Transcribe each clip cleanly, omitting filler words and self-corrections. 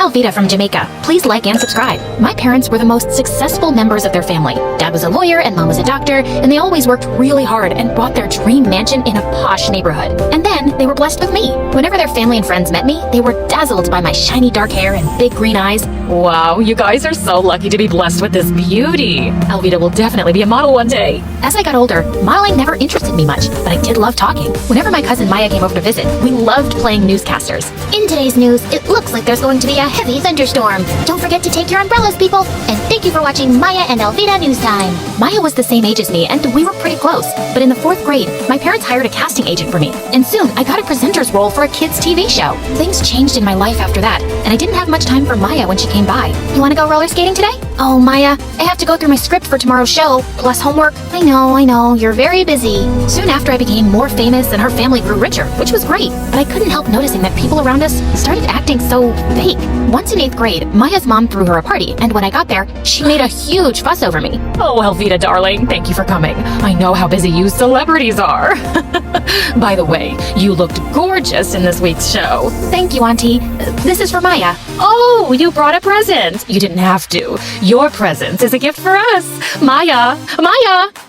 Alvida from Jamaica. Please like and subscribe. My parents were the most successful members of their family. Dad was a lawyer and mom was a doctor, and they always worked really hard and bought their dream mansion in a posh neighborhood. And then they were blessed with me. Whenever their family and friends met me, they were dazzled by my shiny dark hair and big green eyes. Wow, you guys are so lucky to be blessed with this beauty. Alvida will definitely be a model one day. As I got older, modeling never interested me much, but I did love talking. Whenever my cousin Maya came over to visit, we loved playing newscasters. In today's news, it looks like there's going to be a heavy thunderstorm. Don't forget to take your umbrellas, people. And thank you for watching Maya and Alvida News Time. Maya was the same age as me, and we were pretty close. But in the 4th grade, my parents hired a casting agent for me. And soon, I got a presenter's role for a kids' TV show. Things changed in my life after that, and I didn't have much time for Maya when she came by. You want to go roller skating today? Oh, Maya, I have to go through my script for tomorrow's show, plus homework. I know, you're very busy. Soon after, I became more famous and her family grew richer, which was great. But I couldn't help noticing that people around us started acting so fake. Once in 8th grade, Maya's mom threw her a party, and when I got there, she made a huge fuss over me. Oh, Alvida, darling, thank you for coming. I know how busy you celebrities are. By the way, you looked gorgeous in this week's show. Thank you, Auntie. This is for Maya. Oh, you brought a present. You didn't have to. Your present is a gift for us. Maya,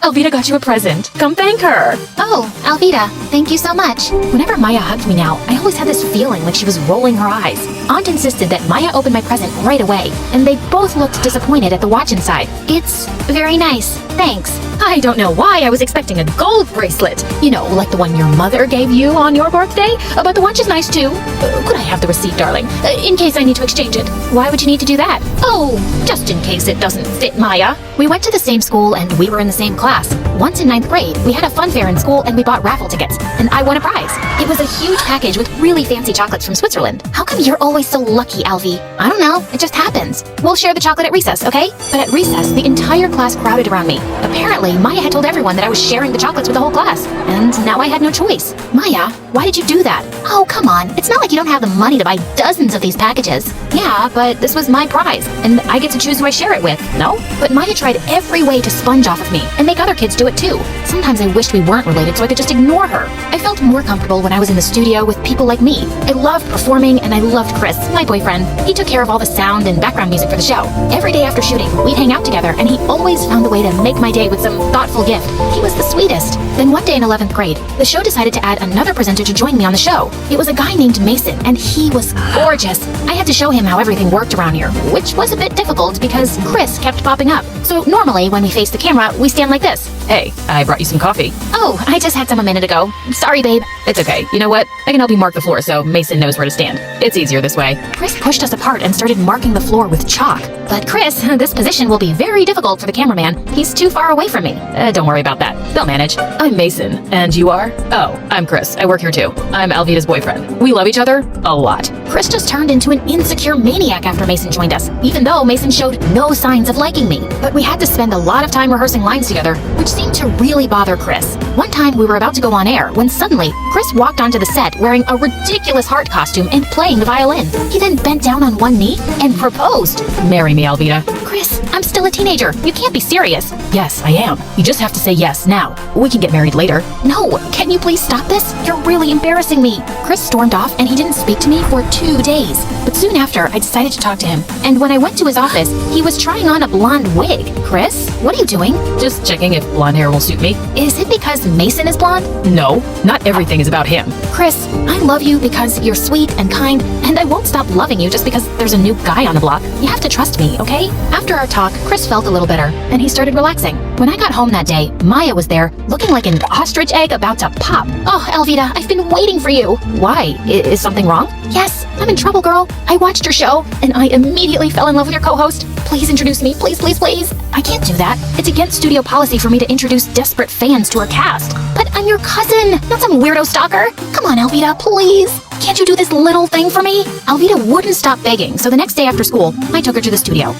Alvida got you a present. Come thank her. Oh, Alvida, thank you so much. Whenever Maya hugged me now, I always had this feeling like she was rolling her eyes. Aunt insisted that Maya open my present right away, and they both looked disappointed at the watch inside. It's very nice. Thanks. I don't know why I was expecting a gold bracelet. You know, like the one your mother gave you on your birthday. But the watch is nice too. Could I have the receipt, darling? In case I need to exchange it. Why would you need to do that? Oh, just in case it doesn't fit, Maya. We went to the same school and we were in the same class. Once in 9th grade, we had a fun fair in school and we bought raffle tickets. And I won a prize. It was a huge package with really fancy chocolates from Switzerland. How come you're always so lucky, Alvie? I don't know. It just happens. We'll share the chocolate at recess, okay? But at recess, the entire class crowded around me. Apparently, Maya had told everyone that I was sharing the chocolates with the whole class. And now I had no choice. Maya, why did you do that? Oh, come on. It's not like you don't have the money to buy dozens of these packages. Yeah, but this was my prize, and I get to choose who I share it with, no? But Maya tried every way to sponge off of me, and make other kids do it too. Sometimes I wished we weren't related so I could just ignore her. I felt more comfortable when I was in the studio with people like me. I loved performing, and I loved Chris, my boyfriend. He took care of all the sound and background music for the show. Every day after shooting, we'd hang out together, and he always found a way to make my day with some thoughtful gift. He was the sweetest. Then one day in 11th grade, the show decided to add another presenter to join me on the show. It was a guy named Mason, and he was gorgeous. I had to show him how everything worked around here, which was a bit difficult because Chris kept popping up. So normally, when we face the camera, we stand like this. Hey, I brought you some coffee. Oh, I just had some a minute ago. Sorry, babe. It's okay. You know what? I can help you mark the floor so Mason knows where to stand. It's easier this way. Chris pushed us apart and started marking the floor with chalk. But Chris, this position will be very difficult for the cameraman. He's too far away from me. Don't worry about that. They'll manage. I'm Mason. And you are? Oh, I'm Chris. I work here too. I'm Alvida's boyfriend. We love each other a lot. Chris just turned into an insecure maniac after Mason joined us, even though Mason showed no signs of liking me. But we had to spend a lot of time rehearsing lines together, which seemed to really bother Chris. One time we were about to go on air when suddenly Chris walked onto the set wearing a ridiculous heart costume and playing the violin. He then bent down on one knee and proposed. Marry me, Alvida. Chris, I'm still a teenager. You can't be serious. Yes, I am. You just have to say yes now. We can get married later. No, can you please stop this? You're really embarrassing me. Chris stormed off and he didn't speak to me for 2 days. But soon after, I decided to talk to him. And when I went to his office, he was trying on a blonde wig. Chris, what are you doing? Just checking if blonde hair will suit me. Is it because Mason is blonde? No, not everything is about him. Chris, I love you because you're sweet and kind, and I won't stop loving you just because there's a new guy on the block. You have to trust me, okay? After our talk, Chris felt a little better, and he started relaxing. When I got home that day, Maya was there, looking like an ostrich egg about to pop. Oh, Alvida, I've been waiting for you. Why? Is something wrong? Yes, I'm in trouble, girl. I watched your show, and I immediately fell in love with your co-host. Please introduce me, please, please, please. I can't do that. It's against studio policy for me to introduce desperate fans to our cast. But I'm your cousin, not some weirdo stalker. Come on, Alvida, please. Can't you do this little thing for me? Alvida wouldn't stop begging, so the next day after school, I took her to the studio.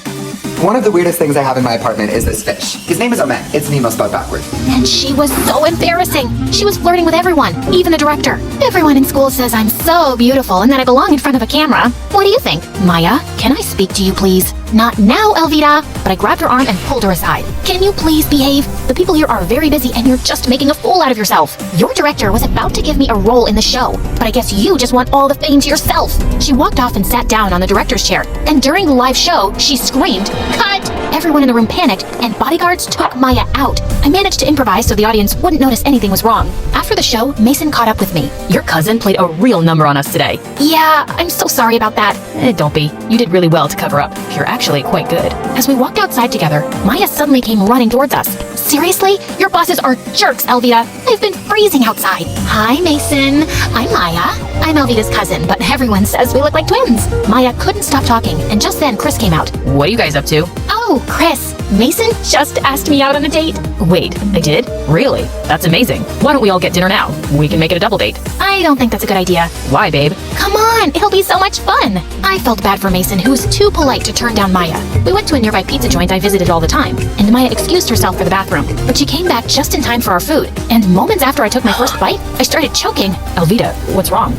One of the weirdest things I have in my apartment is this fish. His name is Omen. It's Nemo spelled backwards. And she was so embarrassing. She was flirting with everyone, even the director. Everyone in school says I'm so beautiful and that I belong in front of a camera. What do you think? Maya, can I speak to you, please? Not now, Alvida. but I grabbed her arm and pulled her aside. Can you please behave? The people here are very busy and you're just making a fool out of yourself. Your director was about to give me a role in the show, but I guess you just want all the fame to yourself. She walked off and sat down on the director's chair, and during the live show, she screamed, "Cut!" Everyone in the room panicked, and bodyguards took Maya out. I managed to improvise so the audience wouldn't notice anything was wrong. After the show, Mason caught up with me. Your cousin played a real number on us today. Yeah, I'm so sorry about that. Don't be. You did really well to cover up. You're actually quite good. As we walked outside together, Maya suddenly came running towards us. Seriously? Your bosses are jerks, Elvita. I've been freezing outside. Hi, Mason. I'm Maya. I'm Elvita's cousin, but everyone says we look like twins. Maya couldn't stop talking, and just then Chris came out. What are you guys up to? Oh, Chris, Mason just asked me out on a date. Wait, I did? Really? That's amazing. Why don't we all get dinner now? We can make it a double date. I don't think that's a good idea. Why, babe? Come on, it'll be so much fun. I felt bad for Mason, who was too polite to turn down Maya. We went to a nearby pizza joint I visited all the time, and Maya excused herself for the bathroom, but she came back just in time for our food. And moments after I took my first bite, I started choking. Elvita, what's wrong?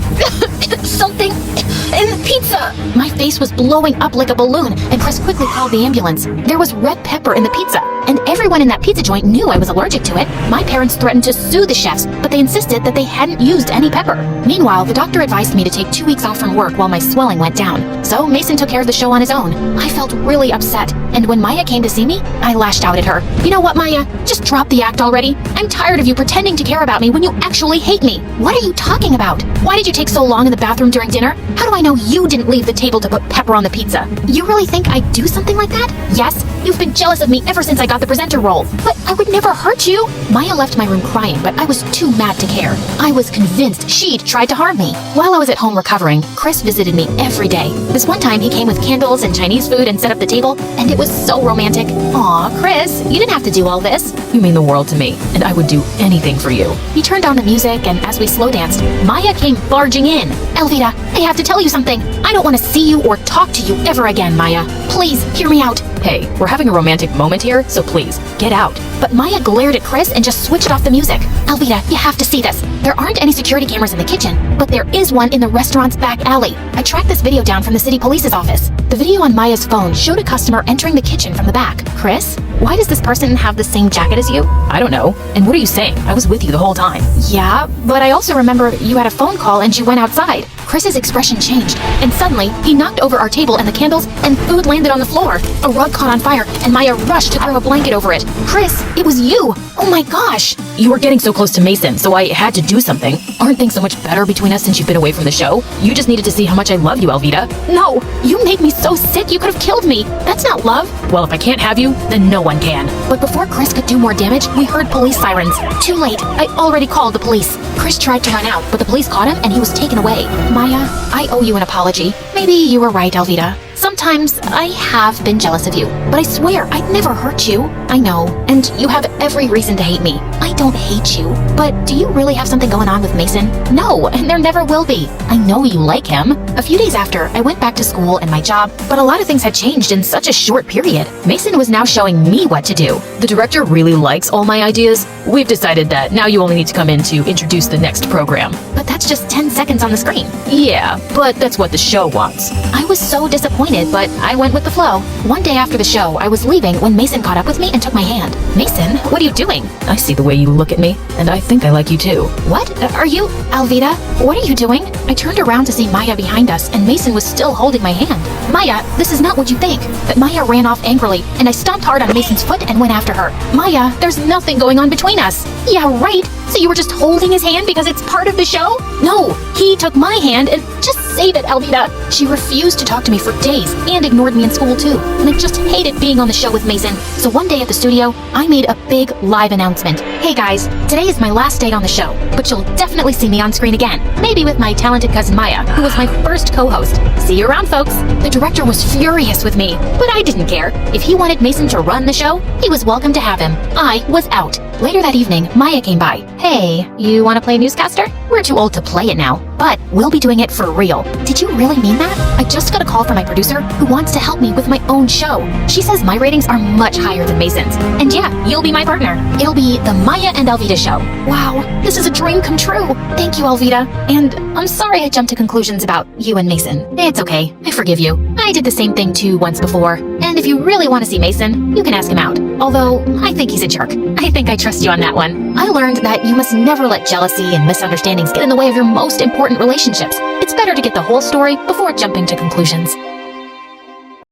Something in the pizza. My face was blowing up like a balloon, and Chris quickly called the ambulance. There was red pepper in the pizza, and everyone in that pizza joint knew I was allergic to it. My parents threatened to sue the chefs, but they insisted that they hadn't used any pepper. Meanwhile, the doctor advised me to take 2 weeks off from work while my swelling went down. So Mason took care of the show on his own. I felt really upset, and when Maya came to see me, I lashed out at her. You know what, Maya? Just drop the act already. I'm tired of you pretending to care about me when you actually hate me. What are you talking about? Why did you take so long in the bathroom during dinner? How do I know you didn't leave the table to put pepper on the pizza? You really think I'd do something like that? Yes, you've been jealous of me ever since I got the presenter role. But I would never hurt you. Maya left my room crying, but I was too mad to care. I was convinced she'd tried to harm me. While I was at home recovering, Chris visited me every day. This one time he came with candles and Chinese food and set up the table, and it was so romantic. Aw, Chris, you didn't have to do all this. You mean the world to me, and I would do anything for you. He turned on the music, and as we slow danced, Maya came barging in. Elvita, I have to tell you something. I don't want to see you or talk to you ever again, Maya. Please, hear me out. Hey, we're having a romantic moment here, so please, get out. But Maya glared at Chris and just switched off the music. Elvita, you have to see this. There aren't any security cameras in the kitchen, but there is one in the restaurant's back alley. I tracked this video down from the city police's office. The video on Maya's phone showed a customer entering the kitchen from the back. Chris, why does this person have the same jacket as you? I don't know. And what are you saying? I was with you the whole time. Yeah, but I also remember you had a phone call and you went outside. Chris's expression changed, and suddenly he knocked over our table and the candles, and food landed on the floor. A rug caught on fire, and Maya rushed to throw a blanket over it. Chris, it was you! Oh my gosh! You were getting so close to Mason, so I had to do something. Aren't things so much better between us since you've been away from the show? You just needed to see how much I love you, Elvita. No! You made me so sick you could have killed me! That's not love! Well, if I can't have you, then no one can. But before Chris could do more damage, we heard police sirens. Too late. I already called the police. Chris tried to run out, but the police caught him and he was taken away. Maya, I owe you an apology. Maybe you were right, Elvita. Sometimes I have been jealous of you, but I swear I'd never hurt you. I know, and you have every reason to hate me. I don't hate you, but do you really have something going on with Mason? No, and there never will be. I know you like him. A few days after, I went back to school and my job, but a lot of things had changed in such a short period. Mason was now showing me what to do. The director really likes all my ideas. We've decided that now you only need to come in to introduce the next program. But that's just 10 seconds on the screen. Yeah, but that's what the show wants. I was so disappointed, but I went with the flow. One day after the show, I was leaving when Mason caught up with me and took my hand. Mason, what are you doing? I see the way you look at me, and I think I like you too. What? Are you... Elvita, what are you doing? I turned around to see Maya behind us, and Mason was still holding my hand. Maya, this is not what you think. But Maya ran off angrily, and I stomped hard on Mason's foot and went after her. Maya, there's nothing going on between us. Yeah, right. So you were just holding his hand because it's part of the show? No, he took my hand and just save it, Elvita. She refused to talk to me for days and ignored me in school too. And I just hated being on the show with Mason. So one day at the studio, I made a big live announcement. Hey guys, today is my last day on the show, but you'll definitely see me on screen again. Maybe with my talented cousin Maya, who was my first co-host. See you around, folks. The director was furious with me, but I didn't care. If he wanted Mason to run the show, he was welcome to have him. I was out. Later that evening, Maya came by. Hey, you want to play newscaster? We're too old to play it now. but we'll be doing it for real. Did you really mean that? I just got a call from my producer who wants to help me with my own show. She says my ratings are much higher than Mason's. And yeah, you'll be my partner. It'll be the Maya and Alvita show. Wow, this is a dream come true. Thank you, Alvita. And I'm sorry I jumped to conclusions about you and Mason. It's okay. I forgive you. I did the same thing too once before. And if you really want to see Mason, you can ask him out. Although, I think he's a jerk. I think I trust you on that one. I learned that you must never let jealousy and misunderstandings get in the way of your most important relationships. It's better to get the whole story before jumping to conclusions.